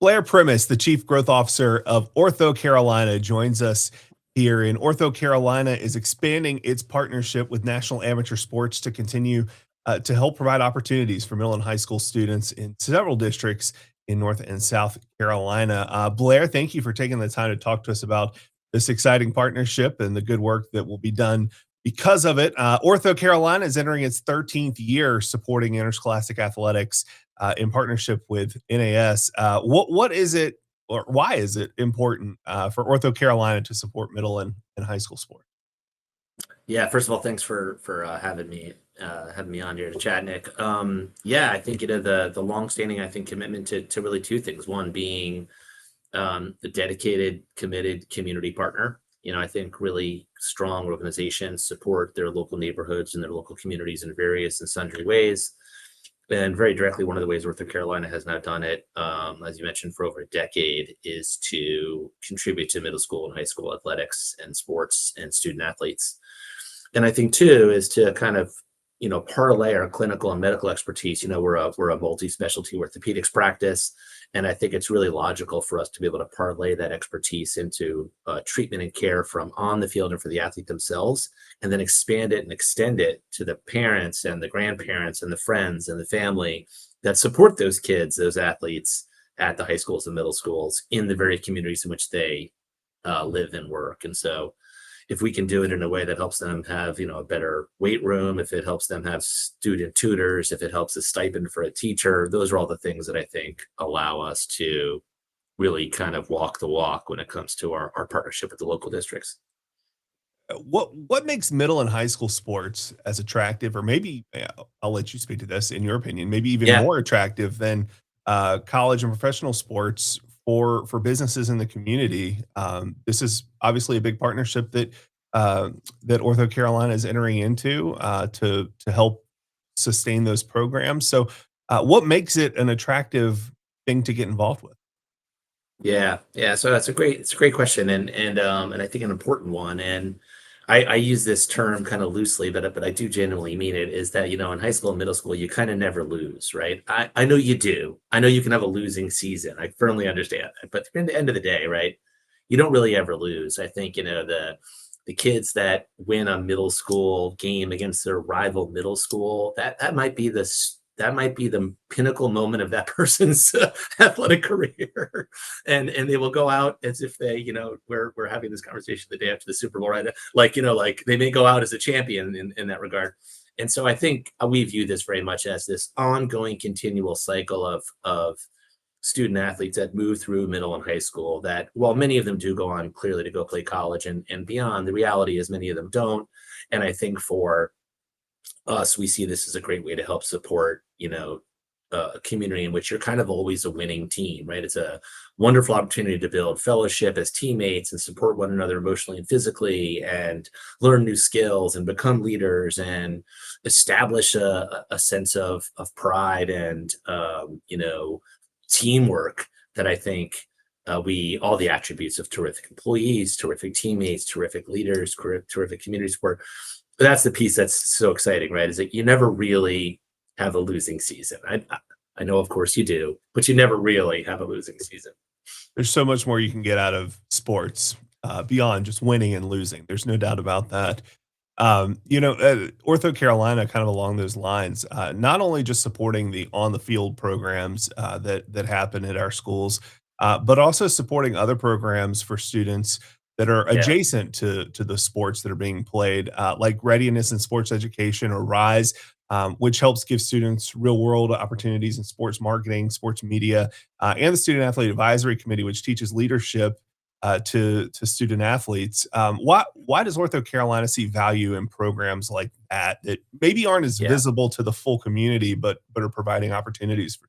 Blair Primis, the Chief Growth Officer of OrthoCarolina, joins us here. And OrthoCarolina is expanding its partnership with National Amateur Sports to continue to help provide opportunities for middle and high school students in several districts in North and South Carolina. Blair, thank you for taking the time to talk to us about this exciting partnership and the good work that will be done because of it. OrthoCarolina is entering its 13th year supporting interscholastic athletics in partnership with NAS. What is it, or why is it important for OrthoCarolina to support middle and high school sports? Yeah, first of all, thanks for having me on here to chat, Nick. Yeah, I think the longstanding commitment to really two things. One being a dedicated, committed community partner. I think really strong organizations support their local neighborhoods and their local communities in various and sundry ways. And very directly, one of the ways OrthoCarolina has now done it, as you mentioned, for over a decade, is to contribute to middle school and high school athletics and sports and student athletes. And I think two is to kind of, parlay our clinical and medical expertise. We're a multi-specialty orthopedics practice, and I think it's really logical for us to be able to parlay that expertise into treatment and care from on the field and for the athlete themselves, and then expand it and extend it to the parents and the grandparents and the friends and the family that support those kids, those athletes at the high schools and middle schools in the very communities in which they live and work. And so if we can do it in a way that helps them have, a better weight room, if it helps them have student tutors, if it helps a stipend for a teacher, those are all the things that I think allow us to really kind of walk the walk when it comes to our partnership with the local districts. What makes middle and high school sports as attractive, or maybe I'll let you speak to this in your opinion, maybe even Yeah. more attractive than college and professional sports for businesses in the community? This is obviously a big partnership that OrthoCarolina is entering into to help sustain those programs. So, what makes it an attractive thing to get involved with? Yeah, yeah. So it's a great question, and I think an important one. And I use this term kind of loosely, but I do genuinely mean it. Is that in high school and middle school you kind of never lose, right? I know you do. I know you can have a losing season. I firmly understand that. But at the end of the day, right? You don't really ever lose. I think the kids that win a middle school game against their rival middle school, that might be the pinnacle moment of that person's athletic career. And they will go out as if they, we're having this conversation the day after the Super Bowl, right? Like they may go out as a champion in that regard. And so I think we view this very much as this ongoing continual cycle of student athletes that move through middle and high school, that while many of them do go on clearly to go play college and beyond, the reality is many of them don't. And I think for us, we see this as a great way to help support, a community in which you're kind of always a winning team, right? It's a wonderful opportunity to build fellowship as teammates and support one another emotionally and physically, and learn new skills and become leaders and establish a sense of pride and, teamwork that I think all the attributes of terrific employees, terrific teammates, terrific leaders, terrific community support. That's the piece that's so exciting, right? Is that you never really have a losing season. I know, of course, you do, but you never really have a losing season. There's so much more you can get out of sports beyond just winning and losing. There's no doubt about that. OrthoCarolina, kind of along those lines, not only just supporting the on the field programs that happen at our schools, but also supporting other programs for students that are Yeah, adjacent to the sports that are being played, like Readiness and Sports Education, or RISE, which helps give students real world opportunities in sports marketing, sports media, and the Student Athlete Advisory Committee, which teaches leadership to student athletes. Why does OrthoCarolina see value in programs like that maybe aren't as yeah. visible to the full community, but are providing opportunities for?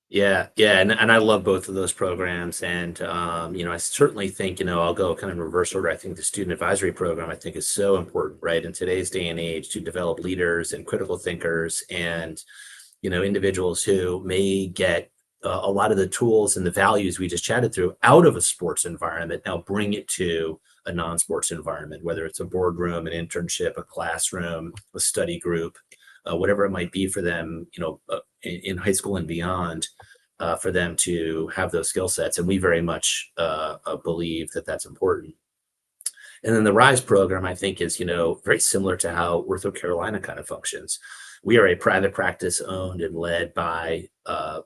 Yeah, yeah, and I love both of those programs, and I certainly think I'll go kind of in reverse order. I think the student advisory program I think is so important, right, in today's day and age to develop leaders and critical thinkers, and individuals who may get a lot of the tools and the values we just chatted through out of a sports environment, now bring it to a non-sports environment, whether it's a boardroom, an internship, a classroom, a study group, whatever it might be for them, in high school and beyond. for them to have those skill sets. And we very much believe that that's important. And then the RISE program, I think, is, very similar to how OrthoCarolina kind of functions. We are a private practice owned and led by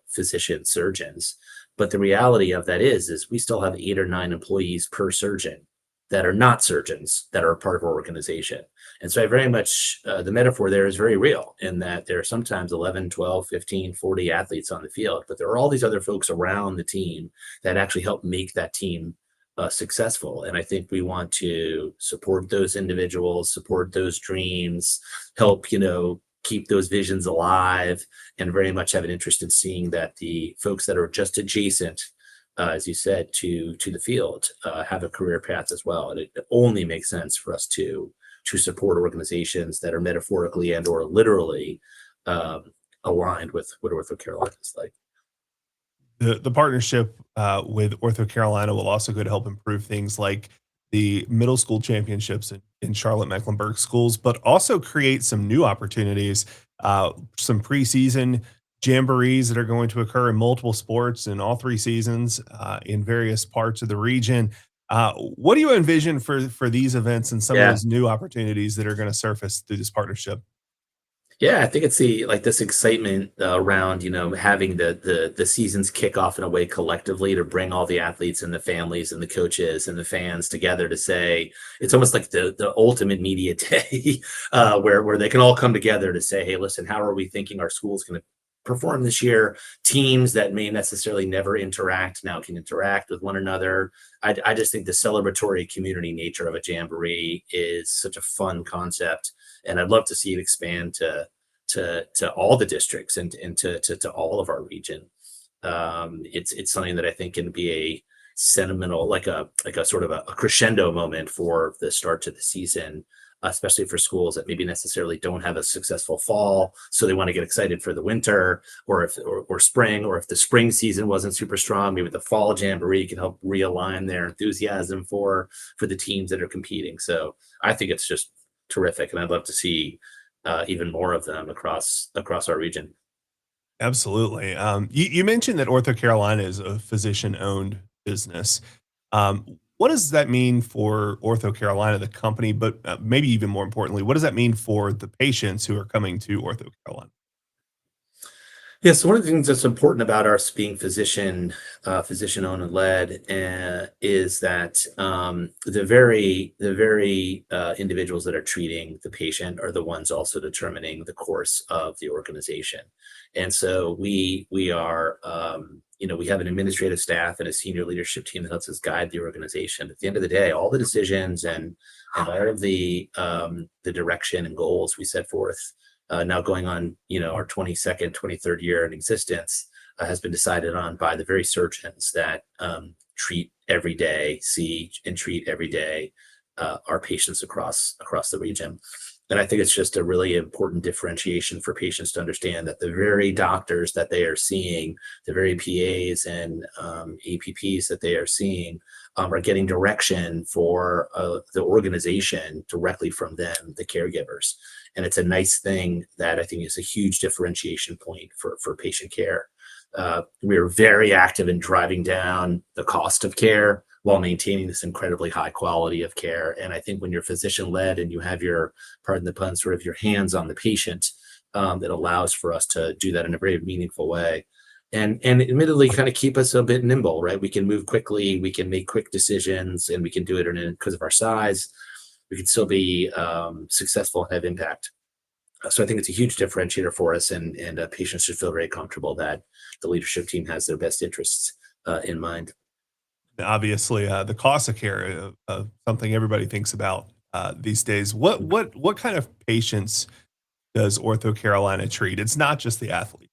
physician surgeons. But the reality of that is we still have 8 or 9 employees per surgeon that are not surgeons that are a part of our organization. And so I very much, the metaphor there is very real in that there are sometimes 11, 12, 15, 40 athletes on the field, but there are all these other folks around the team that actually help make that team successful. And I think we want to support those individuals, support those dreams, help, keep those visions alive, and very much have an interest in seeing that the folks that are just adjacent, as you said, to the field, have a career path as well. And it only makes sense for us to support organizations that are metaphorically and or literally aligned with what OrthoCarolina is like. The partnership with OrthoCarolina will also go to help improve things like the middle school championships in Charlotte Mecklenburg schools, but also create some new opportunities, some preseason jamborees that are going to occur in multiple sports in all 3 seasons in various parts of the region. What do you envision for these events and some of Yeah. those new opportunities that are going to surface through this partnership? Yeah, I think it's this excitement around having the seasons kick off in a way collectively to bring all the athletes and the families and the coaches and the fans together to say it's almost like the ultimate media day where they can all come together to say, hey, listen, how are we thinking our school's going to perform this year? Teams that may necessarily never interact now can interact with one another. I just think the celebratory community nature of a jamboree is such a fun concept, and I'd love to see it expand to all the districts and to all of our region. It's something that I think can be a sentimental, like a sort of a crescendo moment for the start to the season, especially for schools that maybe necessarily don't have a successful fall, so they want to get excited for the winter, or spring, or if the spring season wasn't super strong, maybe the fall jamboree can help realign their enthusiasm for the teams that are competing. So I think it's just terrific, and I'd love to see even more of them across our region. Absolutely. You mentioned that OrthoCarolina is a physician-owned business. What does that mean for OrthoCarolina, the company, but maybe even more importantly, what does that mean for the patients who are coming to OrthoCarolina? Yeah, so one of the things that's important about us being physician owned and led, is that the very individuals that are treating the patient are the ones also determining the course of the organization. And so we are, we have an administrative staff and a senior leadership team that helps us guide the organization. At the end of the day, all the decisions and all of the direction and goals we set forth, now going on, our 22nd, 23rd year in existence, has been decided on by the very surgeons that treat every day, see and treat every day our patients across the region. And I think it's just a really important differentiation for patients to understand that the very doctors that they are seeing, the very PAs and APPs that they are seeing, are getting direction for the organization directly from them, the caregivers. And it's a nice thing that I think is a huge differentiation point for patient care. We are very active in driving down the cost of care while maintaining this incredibly high quality of care. And I think when you're physician led and you have your, pardon the pun, sort of your hands on the patient, it allows for us to do that in a very meaningful way. And admittedly kind of keep us a bit nimble, right? We can move quickly, we can make quick decisions, and we can do it because of our size. We can still be successful and have impact. So I think it's a huge differentiator for us, and patients should feel very comfortable that the leadership team has their best interests in mind. Obviously, the cost of care, something everybody thinks about these days. What kind of patients does OrthoCarolina treat? It's not just the athlete.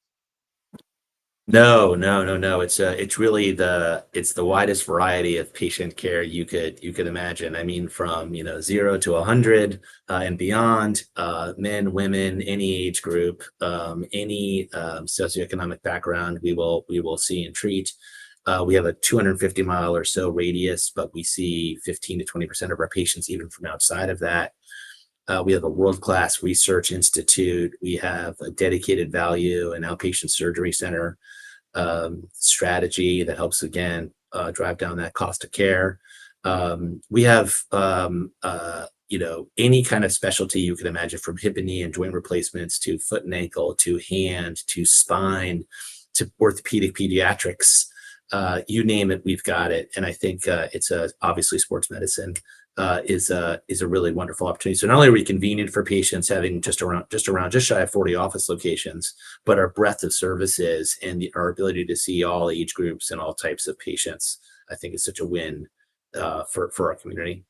No, no, no, no. It's really the widest variety of patient care you could imagine. I mean, from 0 to 100 and beyond, men, women, any age group, any socioeconomic background, we will see and treat. We have a 250-mile or so radius, but we see 15 to 20% of our patients even from outside of that. We have a world-class research institute. We have a dedicated value and outpatient surgery center. strategy that helps again drive down that cost of care. We have any kind of specialty you can imagine, from hip and knee and joint replacements to foot and ankle to hand to spine to orthopedic pediatrics. You name it, we've got it. And I think it's obviously sports medicine is a really wonderful opportunity. So not only are we convenient for patients, having just shy of 40 office locations, but our breadth of services and our ability to see all age groups and all types of patients, I think, is such a win for our community.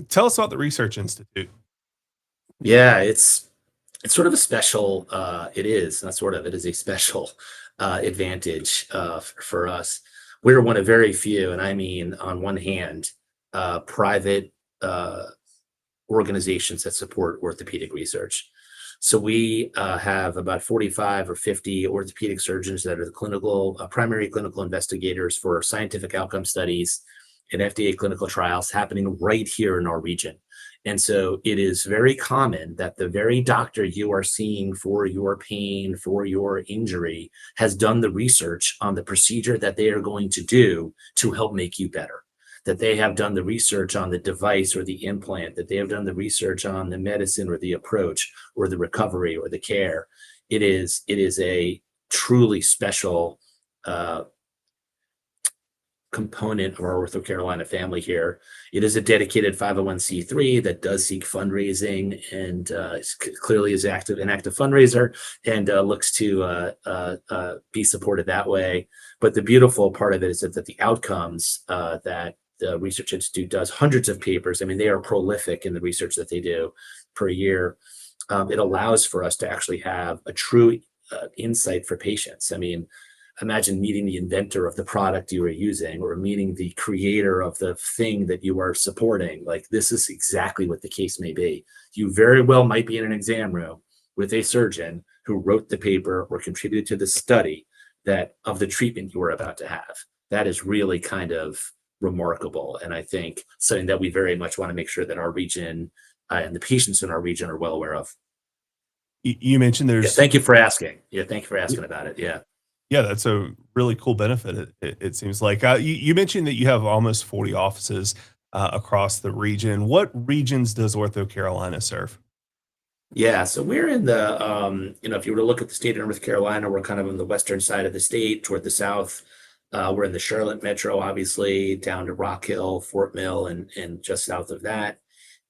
Tell us about the Research Institute. Yeah, it's sort of a special. It is not sort of. It is a special advantage for us. We're one of very few, and I mean, on one hand, private organizations that support orthopedic research. So we have about 45 or 50 orthopedic surgeons that are the primary clinical investigators for scientific outcome studies and FDA clinical trials happening right here in our region. And so it is very common that the very doctor you are seeing for your pain, for your injury, has done the research on the procedure that they are going to do to help make you better. That they have done the research on the device or the implant, that they have done the research on the medicine or the approach or the recovery or the care. It is a truly special component of our OrthoCarolina family here. It is a dedicated 501(c)(3) that does seek fundraising and clearly is an active fundraiser, and looks to be supported that way. But the beautiful part of it is that the outcomes that the Research Institute does, hundreds of papers. I mean, they are prolific in the research that they do per year. It allows for us to actually have a true insight for patients. I mean, imagine meeting the inventor of the product you are using, or meeting the creator of the thing that you are supporting. Like, this is exactly what the case may be. You very well might be in an exam room with a surgeon who wrote the paper or contributed to the study that of the treatment you are about to have. That is really kind of remarkable, and I think something that we very much want to make sure that our region and the patients in our region are well aware of. You mentioned Yeah, there's thank you for asking. Yeah, thank you for asking about it. Yeah. Yeah, that's a really cool benefit. It seems like you mentioned that you have almost 40 offices across the region. What regions does OrthoCarolina serve? Yeah, so we're in the, if you were to look at the state of North Carolina, we're kind of on the western side of the state toward the south. We're in the Charlotte metro, obviously, down to Rock Hill, Fort Mill, and just south of that.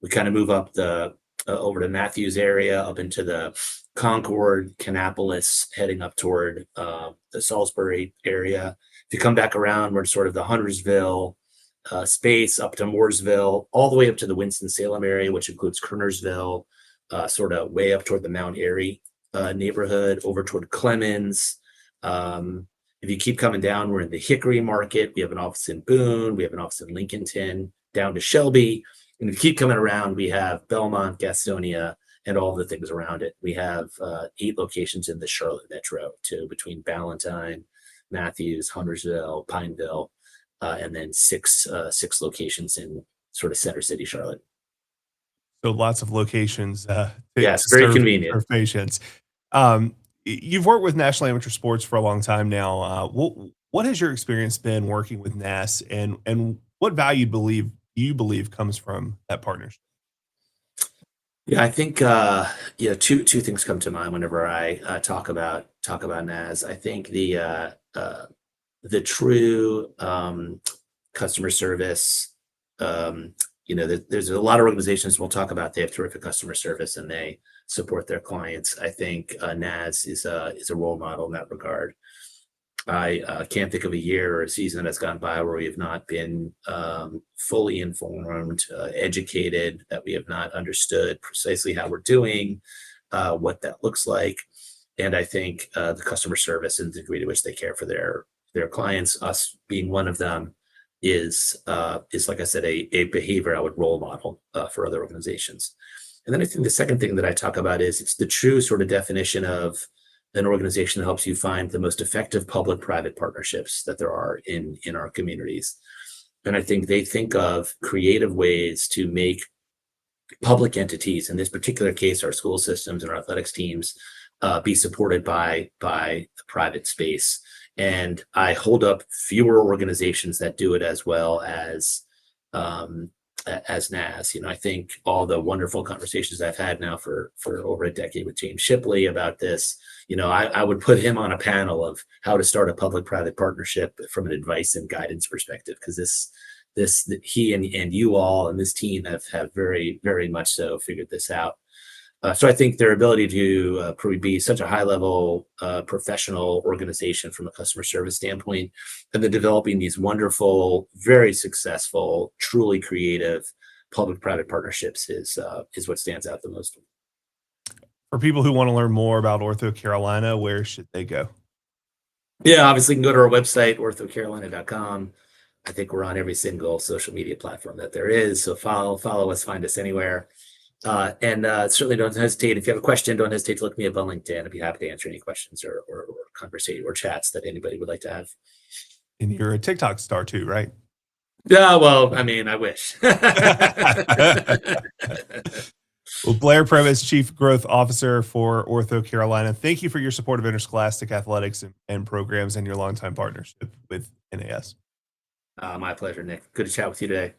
We kind of move up the over to Matthews area, up into the Concord, Kannapolis, heading up toward the Salisbury area. If you come back around, we're sort of the Huntersville space, up to Mooresville, all the way up to the Winston-Salem area, which includes Kernersville, sort of way up toward the Mount Airy neighborhood, over toward Clemens. If you keep coming down, we're in the Hickory market. We have an office in Boone. We have an office in Lincolnton, down to Shelby. And if you keep coming around, we have Belmont, Gastonia, and all the things around it. We have 8 locations in the Charlotte metro, too, between Ballantyne, Matthews, Huntersville, Pineville, and then six locations in sort of Center City, Charlotte. So lots of locations Yes, to very convenient. serve patients. Um, you've worked with National Amateur Sports for a long time now. What has your experience been working with NAS, and what value you believe comes from that partnership? Yeah, I think two things come to mind whenever I talk about NAS. I think the true customer service. There's a lot of organizations we'll talk about. They have terrific customer service and they support their clients. I think NAS is a role model in that regard. I can't think of a year or a season that's gone by where we have not been fully informed, educated, that we have not understood precisely how we're doing, what that looks like. And I think the customer service and the degree to which they care for their clients, us being one of them, is like I said, a behavior I would role model for other organizations. And then I think the second thing that I talk about is it's the true sort of definition of an organization that helps you find the most effective public-private partnerships that there are in our communities. And I think they think of creative ways to make public entities, in this particular case, our school systems and our athletics teams, be supported by the private space. And I hold up fewer organizations that do it as well as NAS. I think all the wonderful conversations I've had now for over a decade with James Shipley about this, I would put him on a panel of how to start a public-private partnership from an advice and guidance perspective, because he and you all and this team have very, very much so figured this out. So I think their ability to probably be such a high level professional organization from a customer service standpoint, and then developing these wonderful, very successful, truly creative public-private partnerships is what stands out the most. For people who want to learn more about OrthoCarolina, where should they go? Yeah, obviously you can go to our website, orthocarolina.com. I think we're on every single social media platform that there is. So follow us, find us anywhere. And certainly don't hesitate. If you have a question, don't hesitate to look me up on LinkedIn. I'd be happy to answer any questions or conversation or chats that anybody would like to have. And you're a TikTok star too, right? Yeah, well, I mean, I wish. Well, Blair Primis, Chief Growth Officer for OrthoCarolina, thank you for your support of interscholastic athletics and programs and your longtime partnership with NAS. My pleasure, Nick. Good to chat with you today.